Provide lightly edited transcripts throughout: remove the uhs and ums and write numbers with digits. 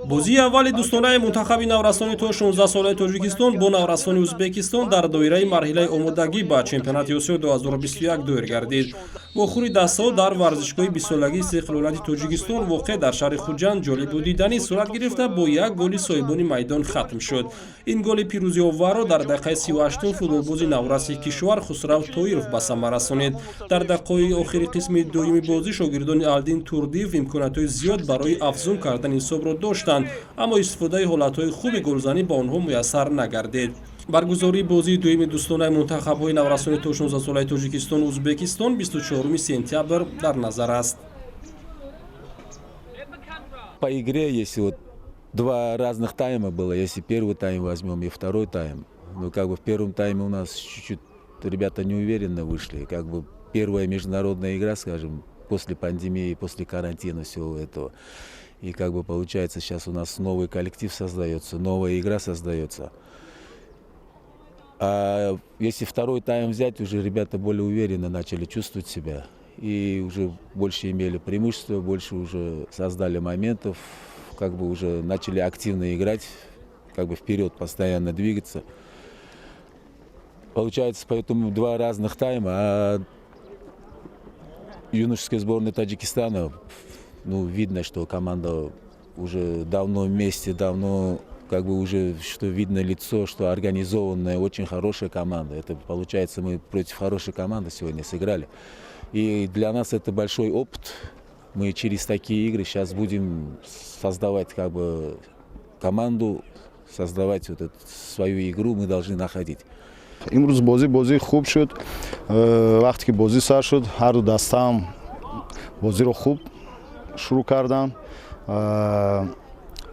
бозии аввали дӯстонаи мунтахаби наврасони то 16 солаи Тоҷикистон бо наврасони Ӯзбекистон дар доираи марҳилаи омодагӣ ба чемпионати Осиё 2021 доир гардид. Вохӯри дастҳо дар варзишгоҳи 20 солагии Истиқлолияти Тоҷикистон воқеъ дар шаҳри Хуҷанд ҷолибу диданӣ сурат гирифта бо як голи соҳибони майдон хатм шуд. Ин голи пирӯзиоварро дар дақиқаи 38 футболбози навраси кишвар Хусрав Тоиров ба самар расонид. Дар дақиқаҳои охири қисми дуюми бозӣ шогирдони Алдин Турдиев имкониятҳои зиёд барои афзун кардани ҳисобро доштанд, аммо истифодаи ҳолатҳои хуби голзанӣ ба онҳо муяссар нагардид. баргузории бозии дуюми дӯстонаи мунтахабҳои наврасони то 16 солаи Тоҷикистон Ӯзбекистон 24 сентябр дар назар аст. По игре, если вот два разных тайма было, если первый тайм возьмем и второй тайм, ну как бы в первом тайме у нас чуть-чуть ребята неуверенно вышли, как бы первая международная игра, скажем, после пандемии, после карантина всего этого. И как бы получается сейчас у нас новый коллектив создается, новая игра создается. А если второй тайм взять, уже ребята более уверенно начали чувствовать себя. И уже больше имели преимущество, больше уже создали моментов, как бы уже начали активно играть, как бы вперед постоянно двигаться. Получается, поэтому два разных тайма, а юношеская сборная Таджикистана, ну, видно, что команда уже давно вместе, давно как бы уже, что видно лицо, что организованная, очень хорошая команда. Это получается, мы против хорошей команды сегодня сыграли. И для нас это большой опыт. Мы через такие игры сейчас будем создавать как бы команду, создавать вот эту свою игру мы должны находить. имрӯз бозӣ хуб шуд. Вақте ки бозӣ сар шуд, ҳарду дастаам бозиро хуб шурӯъ карданд.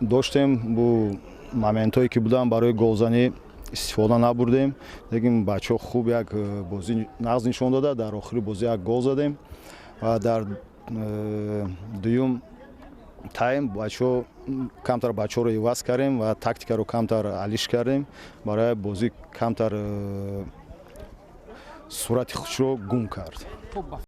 Доштем бу моментҳое ки буданд барои голзанӣ истифода набурдем. Лекин бачаҳо хуб як бозӣ нағз нишон дода, дар охири бозӣ як гол задем ва дар дуюм тайм бачаҳо камтар бачаҳоро иваз кардем ва тактикаро камтар алиш кардем барои бозӣ камтар сурати худшро гум кард.